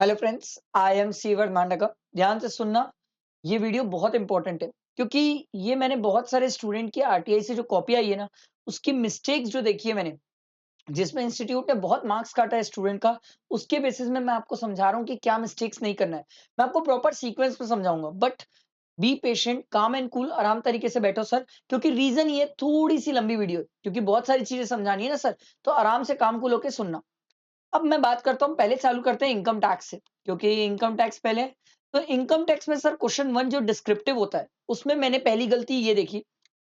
Hello friends, I am सीवर मांडका। ध्यान से सुनना, ये वीडियो बहुत इंपॉर्टेंट है क्योंकि ये मैंने बहुत सारे स्टूडेंट की आरटीआई से जो कॉपी आई है ना, उसकी मिस्टेक्स जो देखी है मैंने, जिसमें इंस्टीट्यूट ने बहुत मार्क्स काटा है स्टूडेंट का, उसके बेसिस में मैं आपको समझा रहा हूँ कि क्या मिस्टेक्स नहीं करना है। मैं आपको प्रॉपर सीक्वेंस में समझाऊंगा, बट बी पेशेंट, काम एंड कूल, आराम तरीके से बैठो सर, क्योंकि रीजन ये थोड़ी सी लंबी वीडियो है, क्योंकि बहुत सारी चीजें समझानी है ना सर, तो आराम से काम कूल होके सुनना। अब मैं बात करता हूँ, पहले चालू करते हैं इनकम टैक्स से, क्योंकि इनकम टैक्स पहले है। तो इनकम टैक्स में सर क्वेश्चन 1 जो डिस्क्रिप्टिव होता है, उसमें मैंने पहली गलती ये देखी,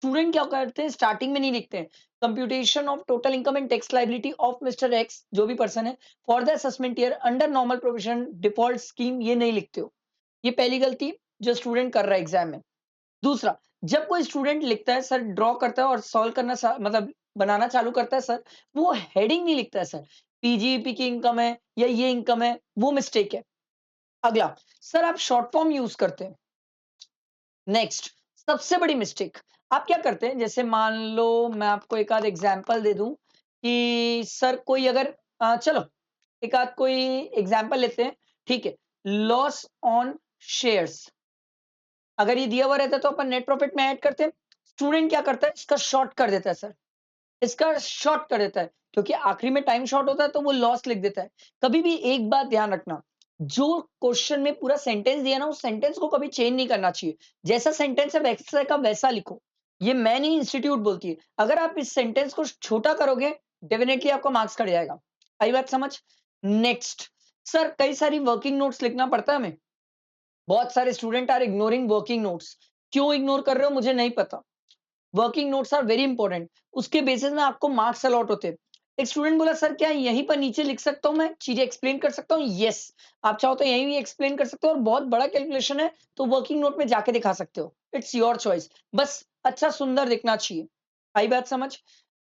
स्टूडेंट क्या करते हैं, स्टार्टिंग में नहीं लिखते हैं computation of total income and tax liability of mister x, जो भी पर्सन है, for the assessment year under normal provision default scheme, ये नहीं लिखते हो। ये पहली गलती जो स्टूडेंट कर रहा है एग्जाम में। दूसरा, जब कोई स्टूडेंट लिखता है सर, ड्रॉ करता है और सॉल्व करना मतलब बनाना चालू करता है सर, वो हेडिंग नहीं लिखता है सर, पीजीईपी की इनकम है या ये इनकम है, वो मिस्टेक है। अगला, सर आप शॉर्ट फॉर्म यूज करते हैं। नेक्स्ट, सबसे बड़ी मिस्टेक, आप क्या करते हैं, जैसे मान लो मैं आपको एक आध एग्जांपल दे दूं कि सर कोई अगर चलो एक आध कोई एग्जांपल लेते हैं, ठीक है। लॉस ऑन शेयर्स, अगर ये दिया हुआ रहता है तो अपन नेट प्रॉफिट में ऐड करते हैं। स्टूडेंट क्या करता है, इसका शॉर्ट कर देता है सर, इसका शॉर्ट कर देता है, क्योंकि आखिरी में टाइम शॉर्ट होता है तो वो लॉस लिख देता है। कभी भी एक बात ध्यान रखना, जो क्वेश्चन में पूरा सेंटेंस दिया ना, उस सेंटेंस को कभी चेंज नहीं करना चाहिए। जैसा सेंटेंस है वैसा का वैसा लिखो। ये मैं नहीं, इंस्टीट्यूट बोलती है। अगर आप इस सेंटेंस को छोटा करोगे, डेफिनेटली आपका मार्क्स कट जाएगा। आई बात समझ? नेक्स्ट, सर कई सारी वर्किंग नोट्स लिखना पड़ता है हमें। बहुत सारे student are ignoring working notes. क्यों इग्नोर कर रहे हो मुझे नहीं पता। Working notes are very important, उसके बेसिस में आपको मार्क्स अलॉट होते हैं। एक स्टूडेंट बोला सर क्या यहीं पर नीचे लिख सकता हूँ, मैं चीजें एक्सप्लेन कर सकता हूँ? यस, आप चाहो तो यहीं भी एक्सप्लेन कर सकते हो, और बहुत बड़ा कैलकुलेशन है तो वर्किंग नोट में जाके दिखा सकते हो। इट्स योर चॉइस, बस अच्छा सुंदर दिखना चाहिए। आई बात समझ?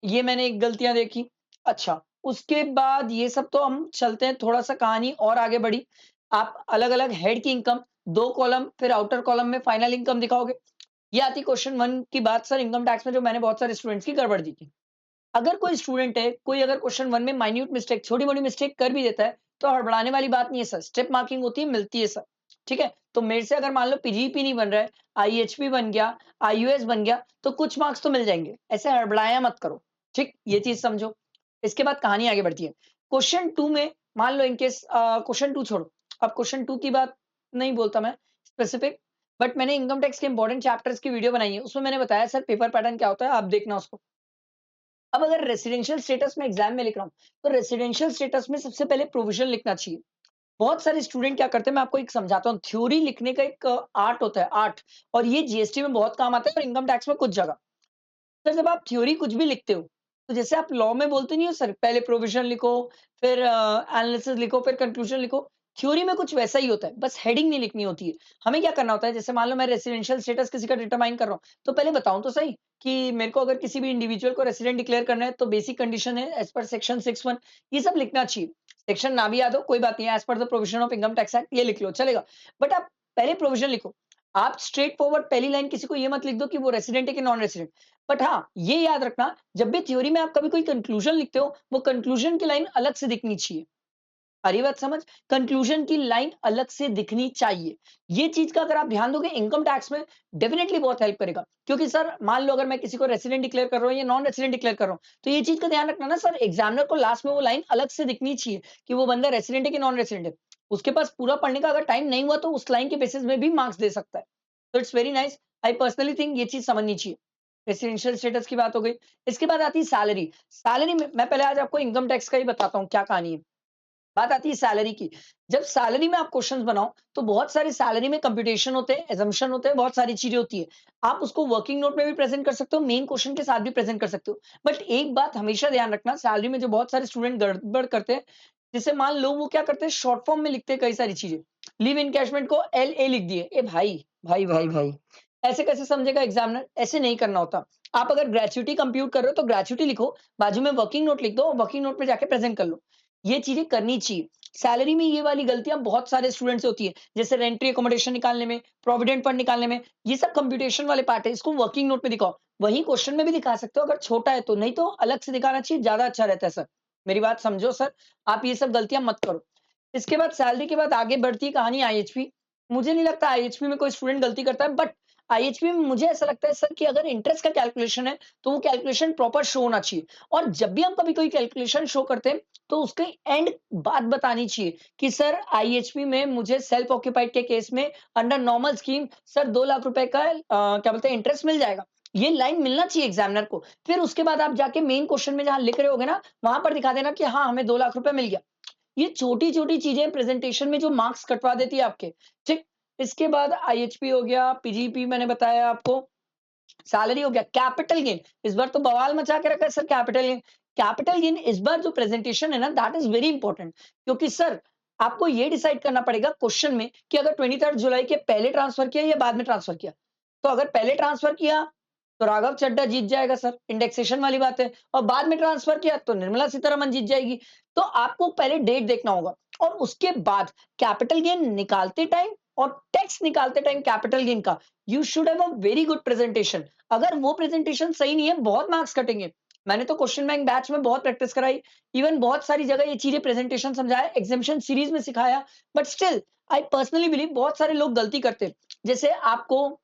ये मैंने एक गलतियां देखी। अच्छा, उसके बाद ये सब तो हम चलते हैं, थोड़ा सा कहानी और आगे बढ़ी। आप अलग अलग हेड की इनकम, दो कॉलम, फिर आउटर कॉलम में फाइनल इनकम दिखाओगे। ये आती क्वेश्चन 1 की बात सर, इनकम टैक्स में जो मैंने बहुत सारे स्टूडेंट्स की गड़बड़ दी थी। अगर कोई स्टूडेंट है, कोई अगर क्वेश्चन 1 में माइन्यूट मिस्टेक, छोटी-मोटी मिस्टेक कर भी देता है, तो हड़बड़ाने वाली बात नहीं है सर, स्टेप मार्किंग होती है, मिलती है सर। ठीक है? तो मेरे से अगर मान लो पीजीपी नहीं बन रहा है, आईएचपी बन गया, आईयूएस बन गया, तो कुछ मार्क्स तो मिल जाएँगे। ऐसे हड़बड़ाया मत करो। ठीक? ये चीज़ समझो। इसके बाद कहानी आगे बढ़ती है। क्वेश्चन 2 में मान लो इन केस क्वेश्चन 2 छोड़ो, अब क्वेश्चन 2 की बात नहीं बोलता मैं स्पेसिफिक, बट मैंने इनकम टैक्स के इंपॉर्टेंट चैप्टर्स की वीडियो बनाई है, उसमें मैंने बताया सर पेपर पैटर्न क्या होता है, आप देखना उसको। अब अगर रेसिडेंशियल स्टेटस में एग्जाम में लिख रहा हूँ, तो रेसिडेंशियल स्टेटस में सबसे पहले प्रोविजन लिखना चाहिए। बहुत सारे स्टूडेंट क्या करते हैं, मैं आपको एक समझाता हूँ, थ्योरी लिखने का एक आर्ट होता है, आर्ट। और ये जीएसटी में बहुत काम आता है और इनकम टैक्स में कुछ जगह। सर जब आप थ्योरी कुछ भी लिखते हो, तो जैसे आप लॉ में बोलते नहीं हो सर, पहले प्रोविजन लिखो, फिर एनालिसिस लिखो, फिर कंक्लूजन लिखो। थ्योरी में कुछ वैसा ही होता है, बस हेडिंग नहीं लिखनी होती है। हमें क्या करना होता है, जैसे मान लो मैं रेसिडेंशियल स्टेटस किसी का डिटरमाइन कर रहा हूँ, तो पहले बताऊं तो सही कि मेरे को अगर किसी भी इंडिविजुअल को रेसिडेंट डिक्लेयर करना है, तो बेसिक कंडीशन है एज पर सेक्शन 61, ये सब लिखना चाहिए। सेक्शन ना भी याद हो कोई बात नहीं है, as per the provision of income tax act, ये लिख लो चलेगा। बट आप पहले प्रोविजन लिखो। आप स्ट्रेट फॉरवर्ड पहली लाइन किसी को ये मत लिख दो कि वो रेसिडेंट है कि नॉन रेसिडेंट। बट हाँ, ये याद रखना, जब भी थ्योरी में आप कभी कोई कंक्लूजन लिखते हो, वो कंक्लूजन की लाइन अलग से दिखनी चाहिए। आ रही बात समझ? कंक्लूजन की लाइन अलग से दिखनी चाहिए। ये चीज़ का अगर आप ध्यान दोगे इनकम टैक्स में, डेफिनिटली बहुत हेल्प करेगा। क्योंकि सर मान लो अगर मैं किसी को रेसिडेंट डिक्लेयर कर रहा हूँ या नॉन रेसिडेंट डिक्लेयर कर रहा हूँ, तो ये चीज़ का ध्यान रखना ना सर, एग्जामिनर को लास्ट में वो लाइन अलग से दिखनी चाहिए कि वो बंदा रेसिडेंट है कि नॉन रेसिडेंट है। उसके पास पूरा पढ़ने का अगर टाइम नहीं हुआ, तो उस लाइन के बेसिस में भी मार्क्स दे सकता है। तो it's very nice. I personally think ये चीज़ समझनी चाहिए। रेसिडेंशियल स्टेटस की बात हो गई। इसके बाद आती है सैलरी। सैलरी में मैं पहले आज आपको इनकम टैक्स का ही बताता हूँ क्या कहानी है। बात आती है सैलरी की। जब सैलरी में आप क्वेश्चंस बनाओ, तो बहुत सारे सैलरी में कंप्यूटेशन होते हैं, असम्पशन होते हैं, बहुत सारी चीजें होती है। आप उसको वर्किंग नोट में भी प्रेजेंट कर सकते हो, मेन क्वेश्चन के साथ भी प्रेजेंट कर सकते हो। बट एक बात हमेशा ध्यान रखना, सैलरी में जो बहुत सारे स्टूडेंट गड़बड़ करते हैं, जैसे मान लो वो क्या करते हैं, शॉर्ट फॉर्म में लिखते हैं कई सारी चीजें। लीव इनकैशमेंट को एल ए लिख दिए। ए भाई भाई भाई भाई, ऐसे कैसे समझेगा एग्जामिनर? ऐसे नहीं करना होता। आप अगर ग्रेचुइटी कंप्यूट कर रहे हो, तो ग्रेचुइटी लिखो, बाजू में वर्किंग नोट लिख दो, और वर्किंग नोट पे जाके प्रेजेंट कर लो। ये चीजें करनी चाहिए। सैलरी में ये वाली गलतियां बहुत सारे स्टूडेंट से होती है, जैसे रेंट्री अकोमोडेशन निकालने में, प्रोविडेंट फंड निकालने में। ये सब कंप्यूटेशन वाले पार्ट है, इसको वर्किंग नोट में दिखाओ। वही क्वेश्चन में भी दिखा सकते हो अगर छोटा है तो, नहीं तो अलग से दिखाना चाहिए, ज्यादा अच्छा रहता है सर। मेरी बात समझो सर, आप ये सब गलतियां मत करो। इसके बाद सैलरी के बाद आगे बढ़ती है कहानी आईएचपी। मुझे नहीं लगता आईएचपी में कोई स्टूडेंट गलती करता है, बट आईएचपी में मुझे ऐसा लगता है सर कि अगर इंटरेस्ट का कैलकुलेशन है, तो वो कैलकुलेशन प्रॉपर शो होना चाहिए। और जब भी हम कभी कोई कैलकुलेशन शो करते हैं, तो उसके एंड बात बतानी चाहिए कि सर आईएचपी में मुझे सेल्फ ऑक्यूपाइड के केस में under normal scheme sir 2 lakh रुपए का क्या बोलते हैं इंटरेस्ट मिल जाएगा। ये लाइन मिलना चाहिए एग्जामिनर को। फिर उसके बाद आप जाके मेन क्वेश्चन में जहाँ लिख रहे होगे ना, वहाँ पर दिखा देना कि हाँ, हमें 2 लाख रुपए मिल गया। ये छोटी-छोटी चीज़ें प्रेज़ेंटेशन में जो मार्क्स कटवा देती है आपके, ठीक? इसके बाद आईएचपी हो गया, पीजीपी मैंने बताया आपको, सैलरी हो गया, कैपिटल गेन। इस बार तो बवाल मचा के रखा है sir capital gain. Capital gain इस बार जो प्रेज़ेंटेशन है ना दैट इज़ वेरी इंपोर्टेंट, क्योंकि सर आपको ये डिसाइड करना पड़ेगा क्वेश्चन में कि अगर 23 जुलाई के पहले ट्रांसफर किया या बाद में ट्रांसफर किया। तो अगर पहले ट्रांसफर किया, तो राघव चड्ढा जीत जाएगा सर, इंडेक्सेशन वाली बात है, और बाद में ट्रांसफर किया तो निर्मला सीतारमन जीत जाएगी। तो आपको पहले डेट देखना होगा और उसके बाद कैपिटल गेन निकालते टाइम और टैक्स निकालते टाइम कैपिटल गेन का you should have a very good presentation. अगर वो प्रेजेंटेशन सही नहीं है, बहुत मार्क्स कटेंगे। मैंने तो क्वेश्चन बैंक बैच में बहुत प्रैक्टिस कराई, इवन बहुत सारी जगह ये चीजें प्रेजेंटेशन समझाया, एग्जामिनेशन सीरीज में सिखाया, but still I personally believe बहुत सारे लोग गलती करते हैं। जैसे आपको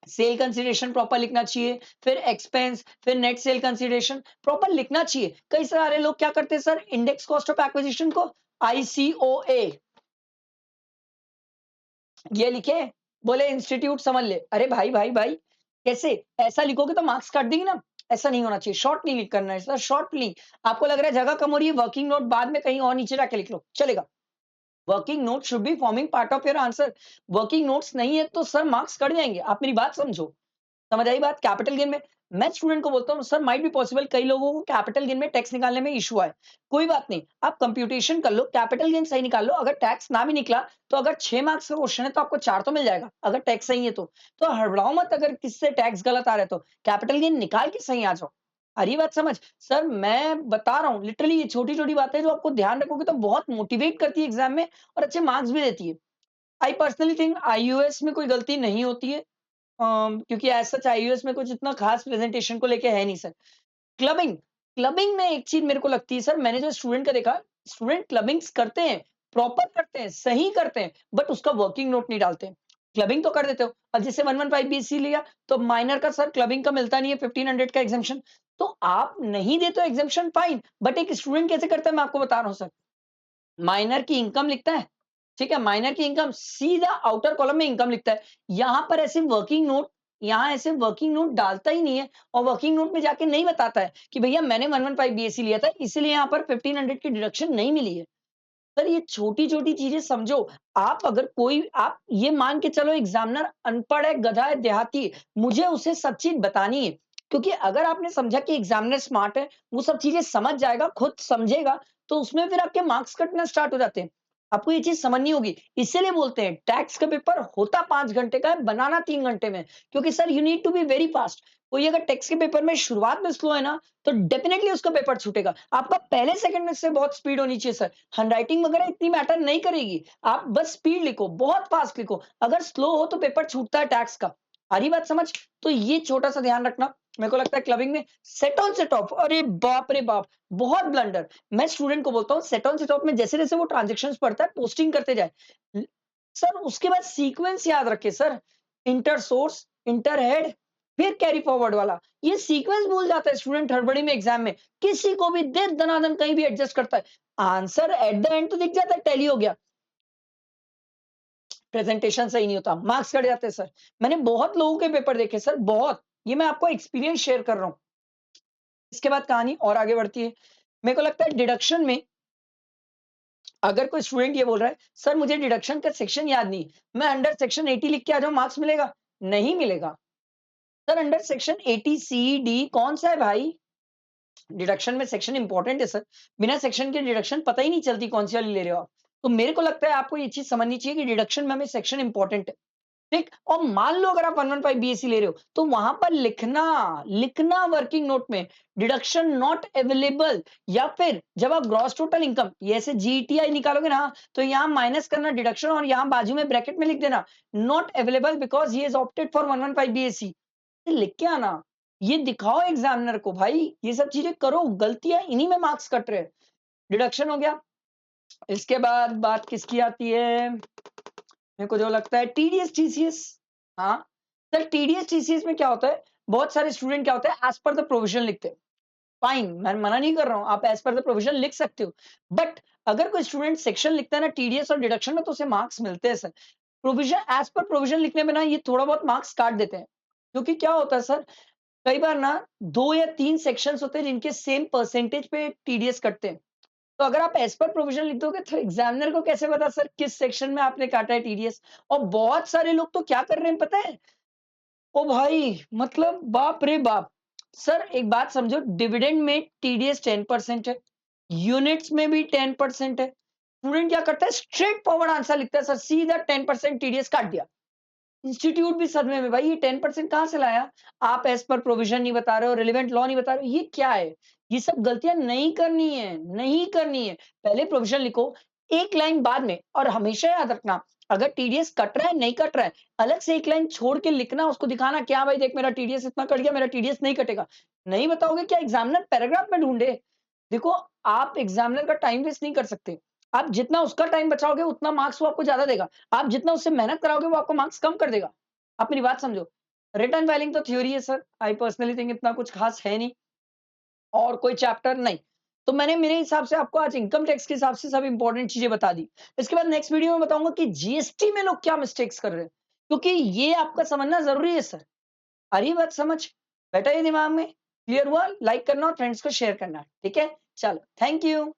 सेल कंसीडरेशन प्रॉपर लिखना चाहिए, फिर एक्सपेंस, फिर नेट सेल कंसीडरेशन प्रॉपर लिखना चाहिए। कई सारे लोग क्या करते हैं sir, index cost of acquisition को आईसीओए ये लिखे, बोले इंस्टीट्यूट समझ ले। अरे भाई भाई भाई, कैसे? ऐसा लिखोगे तो मार्क्स काट देंगे ना। ऐसा नहीं होना चाहिए, शॉर्ट नहीं लिख करना है सर, शॉर्ट नहीं। आपको लग रहा है जगह कम हो रही है, वर्किंग नोट बाद में कहीं और नीचे जाके लिख लो, चलेगा। Working note should be forming part of your answer. Working notes नहीं है तो सर मार्क्स कट जाएंगे। आप मेरी बात समझो। समझ आई बात? कैपिटल गेन में मैं स्टूडेंट को बोलता हूँ सर माइट बी पॉसिबल कई लोगों को कैपिटल गेन में टैक्स निकालने में इश्यू आए। कोई बात नहीं, आप कंप्यूटेशन कर लो, कैपिटल गेन सही निकाल लो। अगर टैक्स ना भी निकला तो अगर 6 मार्क्स का क्वेश्चन है तो आपको 4 तो मिल जाएगा, अगर टैक्स सही है तो। तो हड़बड़ाओ मत अगर किससे टैक्स गलत आ रहा है तो। कैपिटल गेन निकाल के सही आ जाओ। आ रही बात समझ? सर मैं बता रहा हूँ लिटरली ये छोटी-छोटी बातें जो आपको ध्यान रखोगे तो बहुत मोटिवेट करती है एग्जाम में और अच्छे मार्क्स भी देती है। आई पर्सनली थिंक आईयूएस में कोई गलती नहीं होती है। क्योंकि एज़ सच आईयूएस में कुछ इतना खास प्रेजेंटेशन को लेके है नहीं सर। क्लबिंग, क्लबिंग में एक चीज़ मेरे को लगती है सर, मैंने जो स्टूडेंट का देखा, स्टूडेंट क्लबिंग्स करते हैं, प्रॉपर करते हैं, सही करते हैं, बट उसका वर्किंग नोट नहीं डालते हैं। क्लबिंग तो कर देते हो, अब जैसे 115 बीएससी लिया, तो माइनर का सर क्लबिंग का मिलता नहीं है 1500 का एग्जम्पशन। तो आप नहीं देते हो एग्जम्पशन फाइन, बट एक स्टूडेंट कैसे करता है मैं आपको बता रहा हूँ सर। माइनर की इनकम लिखता है, ठीक है? माइनर की इनकम सीधा आउटर कॉलम में इनकम लिखता है। यहाँ ऐसे वर्किंग नोट डालता ही नहीं है और वर्किंग नोट में जाके नहीं बताता है कि भैया मैंने 115 बीएससी लिया था, इसीलिए यहाँ पर 1500 की डिडक्शन नहीं मिली है। सर ये छोटी-छोटी चीज़ें समझो। आप ये मान के चलो एग्ज़ामिनर अनपढ़ है, गधा है, देहाती है, मुझे उसे सब चीज़ बतानी है। क्योंकि अगर आपने समझा कि एग्ज़ामिनर स्मार्ट है, वो सब चीज़ें समझ जाएगा, खुद समझेगा, तो उसमें फिर आपके मार्क्स कटना स्टार्ट हो जाते हैं। आपको ये चीज़ समझनी होगी। इसीलिए बोलते हैं टैक्स का पेपर होता 5 घंटे का है, बनाना 3 घंटे में। क्योंकि sir you need to be very fast. कोई अगर टैक्स के पेपर में शुरुआत में स्लो है ना, तो डेफिनिटली उसका पेपर छूटेगा। आपका पहले सेकंड में से बहुत स्पीड होनी चाहिए सर। हैंडराइटिंग वगैरह इतनी मैटर नहीं करेगी। आप बस स्पीड लिखो, बहुत फास्ट लिखो। अगर स्लो हो तो पेपर छूटता है टैक्स का। आ रही बात समझ? तो ये छोटा-सा ध्यान रखना। मेरे को लगता है क्लबिंग में सेट ऑन सेट ऑफ, अरे बाप रे बाप! बहुत ब्लंडर। मैं स्टूडेंट को बोलता हूँ सेट ऑन सेट ऑफ में जैसे-जैसे वो ट्रांज़ैक्शंस पढ़ता है, पोस्टिंग करते जाए। ल सर उसके बाद सीक्वेंस याद रखें sir. Inter source, inter head, फिर कैरी फॉरवर्ड वाला। ये सीक्वेंस भूल जाता है स्टूडेंट हड़बड़ी में एग्ज़ाम में। किसी को भी दे दनादन कहीं भी एडजस्ट करता है। आंसर एट द एंड तो दिख जाता है, टैली हो गया। प्रेजेंटेशन सही नहीं होता, मार्क्स कट जाते हैं सर। मैंने बहुत लोगों के पेपर देखे सर, बहुत। ये मैं आपको एक्सपीरियंस शेयर कर रहा हूँ। इसके बाद कहानी और आगे बढ़ती है। मेरे को लगता है डिडक्शन में अगर कोई स्टूडेंट ये बोल रहा है, सर मुझे डिडक्शन का सेक्शन याद नहीं, मैं अंडर सेक्शन 80 लिख के आ जाऊँ मार्क्स मिलेगा? नहीं मिलेगा। सर अंडर सेक्शन 80 सी, डी कौन-सा है भाई? डिडक्शन में सेक्शन इंपॉर्टेंट है सर। बिना सेक्शन के डिडक्शन पता ही नहीं चलती कौन-सी वाली ले रहे हो आप। तो मेरे को लगता है आपको ये चीज़ समझनी चाहिए कि डिडक्शन में हमें सेक्शन इंपॉर्टेंट है। ठीक? और मान लो अगर आप 115 बीएससी ले रहे हो, तो वहाँ पर लिखना वर्किंग नोट में डिडक्शन नॉट अवेलेबल, या फिर जब आप ग्रॉस टोटल इनकम ये ऐसे जीटीआई निकालोगे ना, तो यहाँ माइनस करना डिडक्शन और यहाँ बाजू में ब्रैकेट में लिख देना not available because he is opted for 115 BSc. लिख के आना। ये दिखाओ एग्जामिनर को भाई, ये सब चीज़ें करो, गलतियाँ इन्हीं में मार्क्स कट रहे हैं। डिडक्शन हो गया। इसके बाद बात किसकी आती है? मेरे को जो लगता है टीडीएस टीसीएस। हाँ, सर टीडीएस टीसीएस में क्या होता है, बहुत सारे स्टूडेंट क्या होता है एज़ पर द प्रोविज़न लिखते हैं। फाइन, मैं मना नहीं कर रहा हूँ, आप एज़ पर द प्रोविज़न लिख सकते हो। बट अगर कोई स्टूडेंट सेक्शन लिखता है ना टीडीएस और डिडक्शन में तो उसे मार्क्स मिलते हैं sir. Provision as per provision लिखने में ना ये थोड़ा बहुत मार्क्स काट देते हैं। क्योंकि क्या होता है सर, कई बार ना 2 या 3 सेक्शंस होते हैं जिनके सेम परसेंटेज पे टीडीएस कटते हैं। तो अगर आप एज़ पर प्रोविज़न लिख दोगे तो एग्ज़ामिनर को कैसे पता सर किस सेक्शन में आपने काटा है टीडीएस? और बहुत सारे लोग तो क्या कर रहे हैं पता है? ओ भाई! मतलब बाप रे बाप! सर एक बात समझो, डिविडेंड में टीडीएस 10% है, यूनिट्स में भी 10% है। स्टूडेंट क्या करता है स्ट्रेट फॉरवर्ड आंसर लिखता है सर, सीधा 10% टीडीएस काट दिया। इंस्टीट्यूट भी सदमे में, भाई ये 10% कहाँ से लाया? आप एज़ पर प्रोविज़न नहीं बता रहे हो, रिलेवेंट लॉ नहीं बता रहे हो, ये क्या है? ये सब गलतियाँ नहीं करनी है, नहीं करनी है। पहले प्रोविज़न लिखो, एक लाइन बाद में, और हमेशा याद रखना, अगर टीडीएस कट रहा है, नहीं कट रहा है, अलग से एक लाइन छोड़ के लिखना, उसको दिखाना कि हाँ भाई देख मेरा टीडीएस इतना कट गया, मेरा टीडीएस नहीं कटेगा। नहीं बताओगे क्या एग्ज़ामिनर पैराग्राफ में ढूँढे? देखो, आप एग्ज़ामिनर का टाइम वेस्ट नहीं कर सकते। आप जितना उसका टाइम बचाओगे, उतना मार्क्स वो आपको ज़्यादा देगा। आप जितना उससे मेहनत कराओगे, वो आपको मार्क्स कम कर देगा। आप मेरी बात समझो। रिटन फाइलिंग तो थ्योरी है सर, आई पर्सनली थिंक इतना कुछ खास है नहीं, और कोई चैप्टर नहीं। तो मैंने मेरे हिसाब से आपको आज इनकम टैक्स के हिसाब से सब इंपॉर्टेंट चीज़ें बता दी। इसके बाद नेक्स्ट वीडियो में बताऊँगा कि जीएसटी में लोग क्या मिस्टेक्स कर रहे हैं, क्योंकि ये आपका समझना ज़रूरी है सर। आ रही है बात समझ? बैठा है दिमाग में? क्लियर हुआ? लाइक करना और फ्रेंड्स को शेयर करना, ठीक है? चलो, थैंक यू।